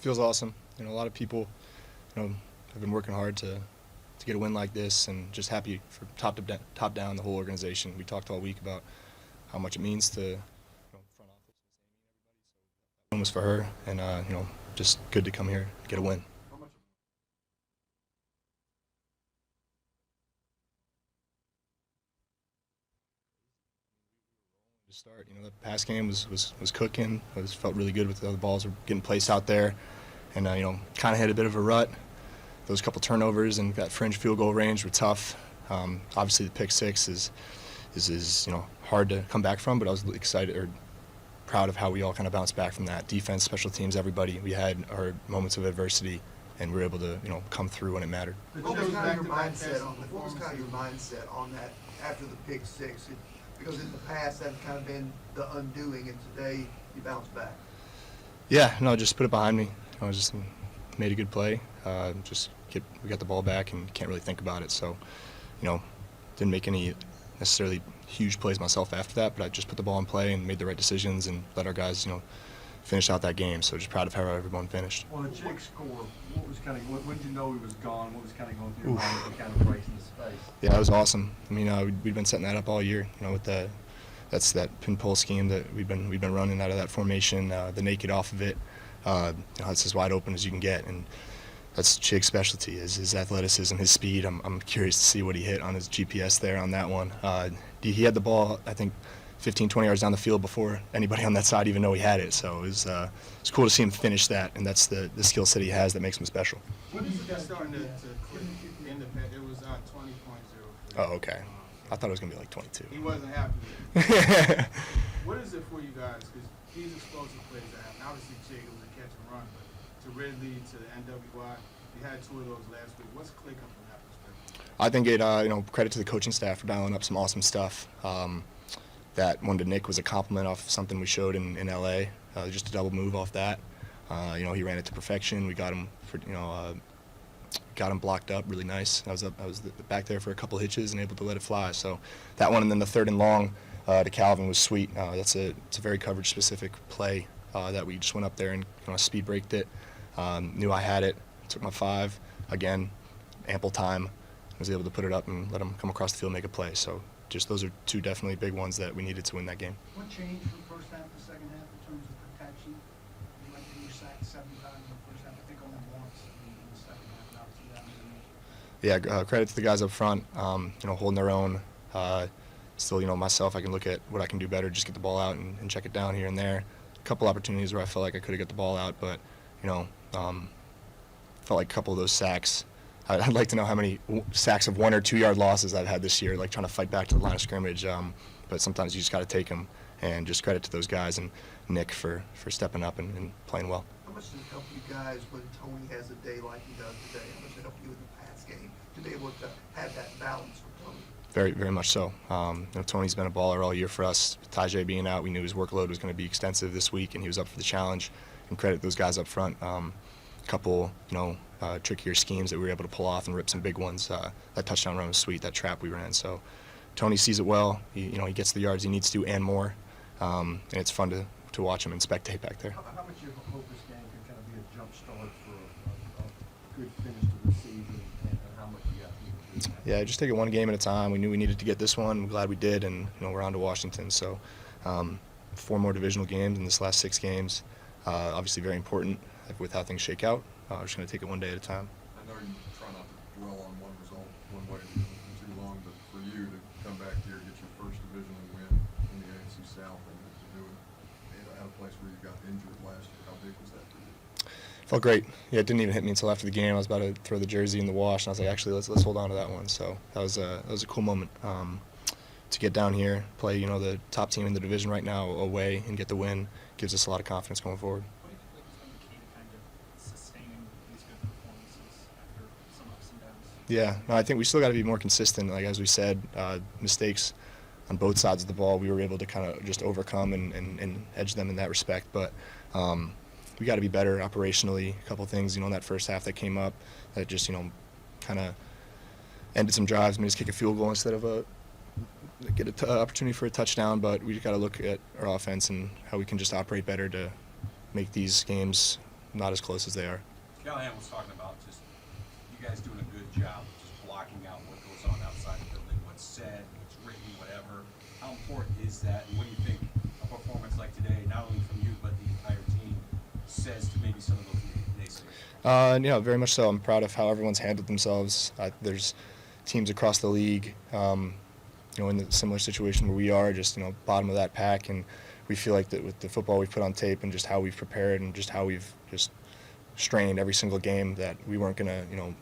Feels awesome. You know, a lot of people, have been working hard to get a win like this, and just happy for top down the whole organization. We talked all week about how much it means to front office. One was for her, and just good to come here and get a win. To start, the pass game was cooking. Felt really good with the balls were getting placed out there, and kind of had a bit of a rut. Those couple turnovers and that fringe field goal range were tough. Obviously, the pick six is hard to come back from, but I was excited or proud of how we all kind of bounced back from that. Defense, special teams, everybody. We had our moments of adversity, and we were able to come through when it mattered. What was kind of your mindset on that after the pick six? Because in the past that's kind of been the undoing, and today you bounced back. Yeah, no, just put it behind me. I just made a good play. We got the ball back and can't really think about it. So, didn't make any necessarily huge plays myself after that, but I just put the ball in play and made the right decisions and let our guys, finish out that game. So just proud of how everyone finished. Well, the Jake score, when did you know he was gone? What was kind of going through your mind to kind of brace in his face? Yeah, it was awesome. I mean, we've been setting that up all year, with that's that pin pull scheme that we've been running out of that formation, the naked off of it. It's as wide open as you can get, and that's Jake's specialty is his athleticism, his speed. I'm curious to see what he hit on his GPS there on that one. He had the ball, I think, 15, 20 yards down the field before anybody on that side even know he had it. So it was cool to see him finish that, and that's the skill set he has that makes him special. When did you get starting to click in the pet? It was 20.0. Oh, okay. I thought it was going to be like 22. He wasn't happy with it. What is it for you guys? Because these explosive plays that happen. Obviously, Jake, it was a catch and run, but to Ridley, to the NWI, you had two of those last week. What's clicking from that perspective? I think it, credit to the coaching staff for dialing up some awesome stuff. That one to Nick was a compliment off something we showed in LA, just a double move off that. He ran it to perfection. We got him blocked up really nice. I was back there for a couple hitches and able to let it fly. So that one, and then the third and long to Calvin was sweet. It's a very coverage specific play that we just went up there and speed braked it. Knew I had it. Took my 5 again, ample time. Was able to put it up and let him come across the field and make a play. So just those are two definitely big ones that we needed to win that game. What changed from first half to second half in terms of protection? You were sacked 7 times in the first half, I think only once in the second half, and obviously that was an issue. Yeah, credit to the guys up front, holding their own. Still, myself, I can look at what I can do better, just get the ball out and check it down here and there. A couple opportunities where I felt like I could have got the ball out, but, felt like a couple of those sacks. I'd like to know how many sacks of 1 or 2 yard losses I've had this year, like trying to fight back to the line of scrimmage. But sometimes you just got to take them, and just credit to those guys and Nick for stepping up and playing well. How much does it help you guys when Tony has a day like he does today? How much does it help you in the pass game to be able to have that balance for Tony? Very, very much so. Tony's been a baller all year for us. With Tajay being out, we knew his workload was going to be extensive this week, and he was up for the challenge. And credit those guys up front. Couple, trickier schemes that we were able to pull off and rip some big ones. That touchdown run was sweet. That trap we ran. So Tony sees it well. He gets the yards he needs to and more. And it's fun to watch him and spectate back there. How much of a hope this game can kind of be a jump start for a good finish to the season, and how much you got to do? Yeah, just take it one game at a time. We knew we needed to get this one. I'm glad we did, and we're on to Washington. So 4 more divisional games in this last 6 games. Obviously very important with how things shake out. We're just going to take it one day at a time. I know you try not to dwell on one result one way for too long, but for you to come back here, get your first divisional win in the AFC South, and to do it at a place where you got injured last year, how big was that for you? Felt great. Yeah, it didn't even hit me until after the game. I was about to throw the jersey in the wash, and I was like, actually, let's hold on to that one. So that was a cool moment to get down here, play the top team in the division right now away, and get the win. Gives us a lot of confidence going forward. Yeah, no, I think we still got to be more consistent. Like as we said, mistakes on both sides of the ball, we were able to kind of just overcome and edge them in that respect. But we got to be better operationally. A couple things, in that first half that came up that just, kind of ended some drives. Made us kick a field goal instead of get an opportunity for a touchdown. But we got to look at our offense and how we can just operate better to make these games not as close as they are. Callahan was talking about just you guys doing a good job of just blocking out what goes on outside the building, what's said, what's written, whatever. How important is that, and what do you think a performance like today, not only from you but the entire team, says to maybe some of those naysayers? Yeah, very much so. I'm proud of how everyone's handled themselves. There's teams across the league, in a similar situation where we are, just bottom of that pack, and we feel like that with the football we've put on tape and just how we've prepared and just how we've just strained every single game, that we weren't going to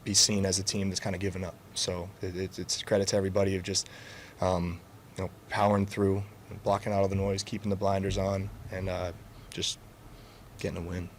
be seen as a team that's kind of given up. So it's credit to everybody of just powering through, blocking out all the noise, keeping the blinders on, and just getting a win.